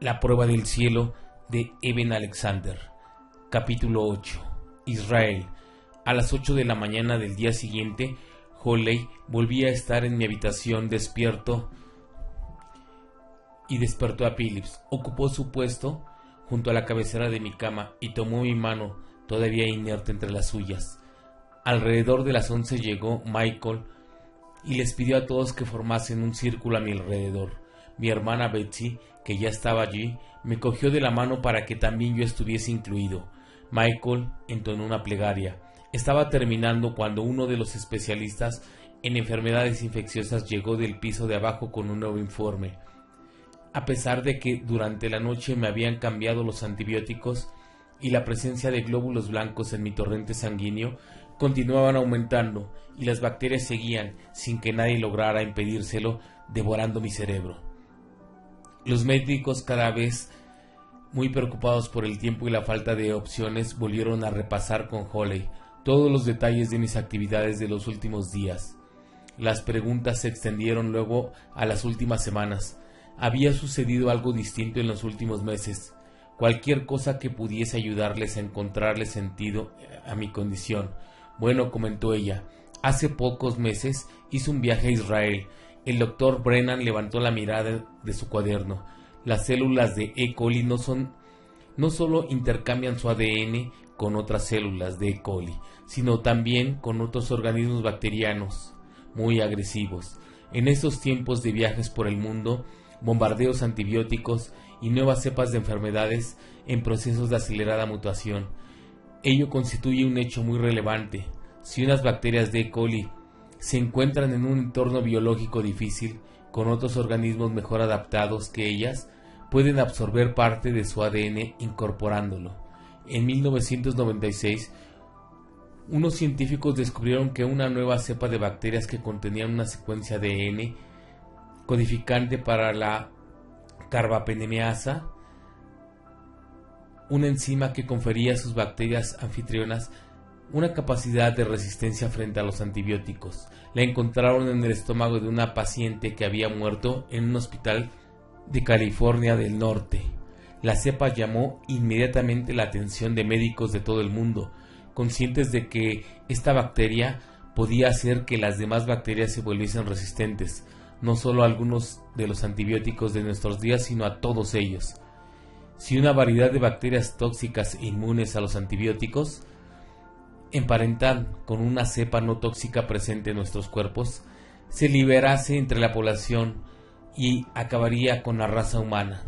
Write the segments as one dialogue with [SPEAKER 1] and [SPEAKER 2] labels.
[SPEAKER 1] La prueba del cielo de Eben Alexander. Capítulo 8. Israel. A las 8 de la mañana del día siguiente, Hawley volvía a estar en mi habitación despierto y despertó a Phillips. Ocupó su puesto junto a la cabecera de mi cama y tomó mi mano, todavía inerte entre las suyas. Alrededor de las 11 llegó Michael y les pidió a todos que formasen un círculo a mi alrededor. Mi hermana Betsy, que ya estaba allí, me cogió de la mano para que también yo estuviese incluido. Michael entonó una plegaria. Estaba terminando cuando uno de los especialistas en enfermedades infecciosas llegó del piso de abajo con un nuevo informe. A pesar de que durante la noche me habían cambiado los antibióticos y la presencia de glóbulos blancos en mi torrente sanguíneo continuaban aumentando y las bacterias seguían, sin que nadie lograra impedírselo, devorando mi cerebro. Los médicos, cada vez muy preocupados por el tiempo y la falta de opciones, volvieron a repasar con Hawley todos los detalles de mis actividades de los últimos días. Las preguntas se extendieron luego a las últimas semanas. Había sucedido algo distinto en los últimos meses. Cualquier cosa que pudiese ayudarles a encontrarle sentido a mi condición. Bueno, comentó ella, hace pocos meses hice un viaje a Israel. El doctor Brennan levantó la mirada de su cuaderno. Las células de E. coli no solo intercambian su ADN con otras células de E. coli, sino también con otros organismos bacterianos muy agresivos. En estos tiempos de viajes por el mundo, bombardeos antibióticos y nuevas cepas de enfermedades en procesos de acelerada mutación, ello constituye un hecho muy relevante. Si unas bacterias de E. coli se encuentran en un entorno biológico difícil, con otros organismos mejor adaptados que ellas, pueden absorber parte de su ADN incorporándolo. En 1996, unos científicos descubrieron que una nueva cepa de bacterias que contenían una secuencia de ADN codificante para la carbapenemeasa, una enzima que confería a sus bacterias anfitrionas una capacidad de resistencia frente a los antibióticos. La encontraron en el estómago de una paciente que había muerto en un hospital de California del Norte. La cepa llamó inmediatamente la atención de médicos de todo el mundo, conscientes de que esta bacteria podía hacer que las demás bacterias se volviesen resistentes, no solo a algunos de los antibióticos de nuestros días, sino a todos ellos. Si una variedad de bacterias tóxicas e inmunes a los antibióticos emparentan con una cepa no tóxica presente en nuestros cuerpos, se liberase entre la población y acabaría con la raza humana.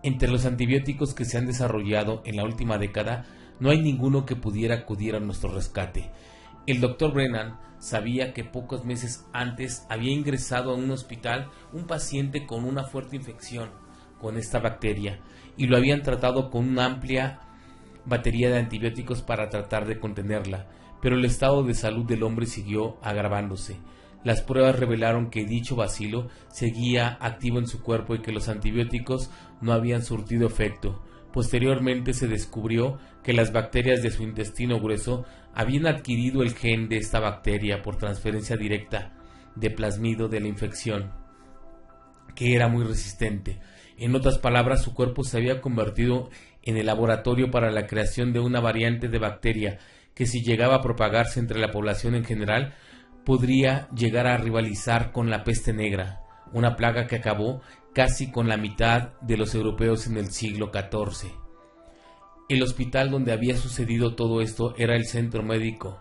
[SPEAKER 1] Entre los antibióticos que se han desarrollado en la última década, no hay ninguno que pudiera acudir a nuestro rescate. El Dr. Brennan sabía que pocos meses antes había ingresado a un hospital un paciente con una fuerte infección con esta bacteria y lo habían tratado con una amplia batería de antibióticos para tratar de contenerla, pero el estado de salud del hombre siguió agravándose. Las pruebas revelaron que dicho bacilo seguía activo en su cuerpo y que los antibióticos no habían surtido efecto. Posteriormente se descubrió que las bacterias de su intestino grueso habían adquirido el gen de esta bacteria por transferencia directa de plasmido de la infección, que era muy resistente. En otras palabras, su cuerpo se había convertido en el laboratorio para la creación de una variante de bacteria que, si llegaba a propagarse entre la población en general, podría llegar a rivalizar con la peste negra, una plaga que acabó casi con la mitad de los europeos en el siglo XIV. El hospital donde había sucedido todo esto era el centro médico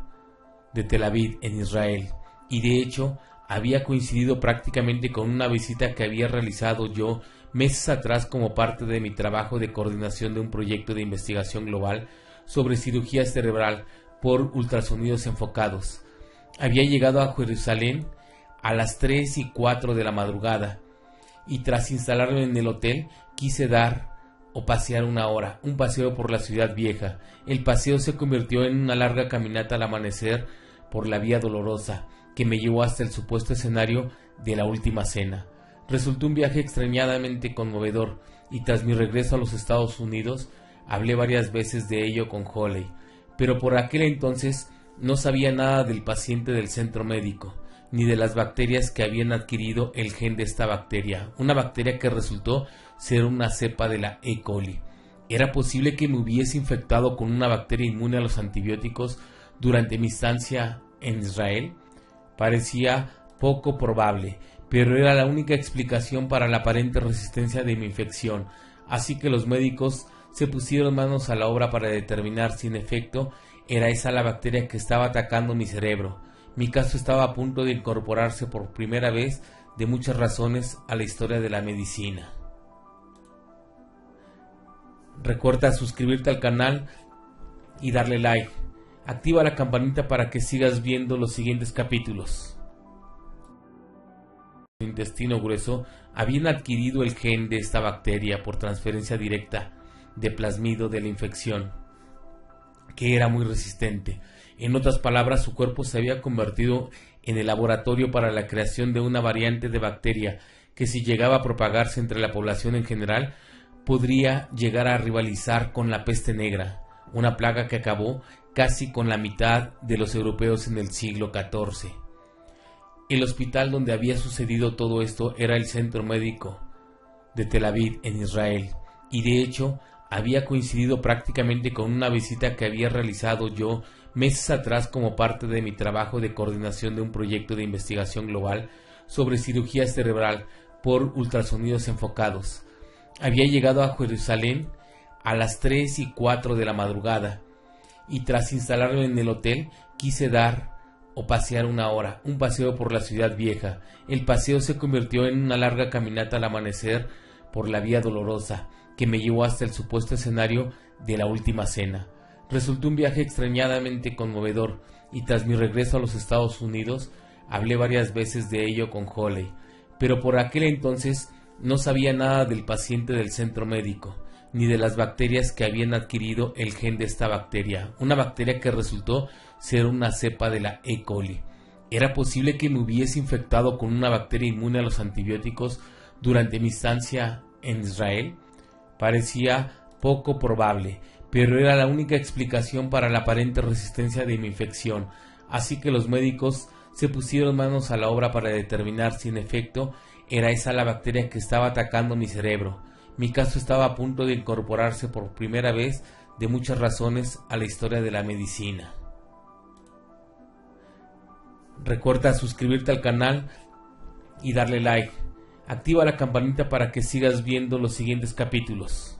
[SPEAKER 1] de Tel Aviv, en Israel, y de hecho había coincidido prácticamente con una visita que había realizado yo meses atrás como parte de mi trabajo de coordinación de un proyecto de investigación global sobre cirugía cerebral por ultrasonidos enfocados. Había llegado a Jerusalén a las 3:04 de la madrugada y tras instalarme en el hotel quise dar o pasear una hora, un paseo por la ciudad vieja. El paseo se convirtió en una larga caminata al amanecer por la Vía Dolorosa que me llevó hasta el supuesto escenario de la última cena. Resultó un viaje extrañadamente conmovedor y tras mi regreso a los Estados Unidos hablé varias veces de ello con Hawley, pero por aquel entonces no sabía nada del paciente del centro médico. ni de las bacterias que habían adquirido el gen de esta bacteria, una bacteria que resultó ser una cepa de la E. coli. ¿Era posible que me hubiese infectado con una bacteria inmune a los antibióticos durante mi estancia en Israel? Parecía poco probable, pero era la única explicación para la aparente resistencia de mi infección, así que los médicos se pusieron manos a la obra para determinar si en efecto era esa la bacteria que estaba atacando mi cerebro. Mi caso estaba a punto de incorporarse por primera vez de muchas razones a la historia de la medicina. Recuerda suscribirte al canal y darle like. Activa la campanita para que sigas viendo los siguientes capítulos. El intestino grueso habían adquirido el gen de esta bacteria por transferencia directa de plasmido de la infección, que era muy resistente. En otras palabras, su cuerpo se había convertido en el laboratorio para la creación de una variante de bacteria que, si llegaba a propagarse entre la población en general, podría llegar a rivalizar con la peste negra, una plaga que acabó casi con la mitad de los europeos en el siglo XIV. El hospital donde había sucedido todo esto era el Centro Médico de Tel Aviv, en Israel, y de hecho había coincidido prácticamente con una visita que había realizado yo meses atrás como parte de mi trabajo de coordinación de un proyecto de investigación global sobre cirugía cerebral por ultrasonidos enfocados. Había llegado a Jerusalén a las 3 y 4 de la madrugada y tras instalarme en el hotel quise dar o pasear una hora, un paseo por la ciudad vieja. El paseo se convirtió en una larga caminata al amanecer por la Vía Dolorosa que me llevó hasta el supuesto escenario de la última cena. Resultó un viaje extrañadamente conmovedor y tras mi regreso a los Estados Unidos hablé varias veces de ello con Holly, pero por aquel entonces no sabía nada del paciente del centro médico, ni de las bacterias que habían adquirido el gen de esta bacteria, una bacteria que resultó ser una cepa de la E. coli. ¿Era posible que me hubiese infectado con una bacteria inmune a los antibióticos durante mi estancia en Israel? Parecía poco probable, pero era la única explicación para la aparente resistencia de mi infección, así que los médicos se pusieron manos a la obra para determinar si en efecto era esa la bacteria que estaba atacando mi cerebro. Mi caso estaba a punto de incorporarse por primera vez de muchas razones a la historia de la medicina. Recuerda suscribirte al canal y darle like. Activa la campanita para que sigas viendo los siguientes capítulos.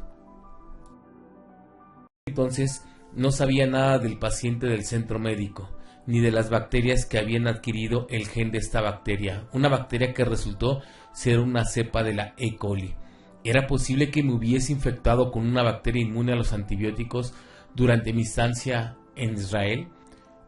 [SPEAKER 1] Entonces no sabía nada del paciente del centro médico, ni de las bacterias que habían adquirido el gen de esta bacteria, una bacteria que resultó ser una cepa de la E. coli. ¿Era posible que me hubiese infectado con una bacteria inmune a los antibióticos durante mi estancia en Israel?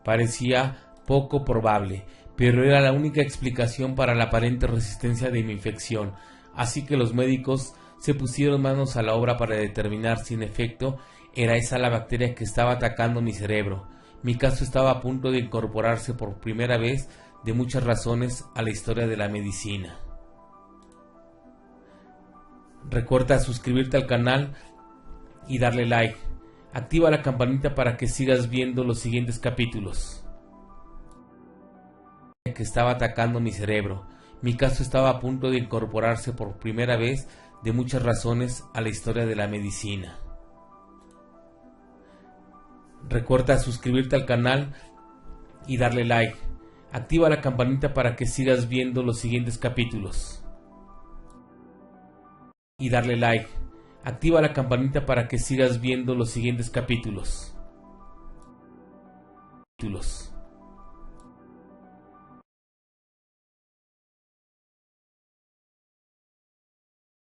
[SPEAKER 1] Parecía poco probable, pero era la única explicación para la aparente resistencia de mi infección, así que los médicos se pusieron manos a la obra para determinar si en efecto era esa la bacteria que estaba atacando mi cerebro. Mi caso estaba a punto de incorporarse por primera vez de muchas razones a la historia de la medicina. Recuerda suscribirte al canal y darle like. Activa la campanita para que sigas viendo los siguientes capítulos. Que estaba atacando mi cerebro. Mi caso estaba a punto de incorporarse por primera vez de muchas razones a la historia de la medicina. Recuerda suscribirte al canal y darle like. Activa la campanita para que sigas viendo los siguientes capítulos. Y darle like. Activa la campanita para que sigas viendo los siguientes capítulos.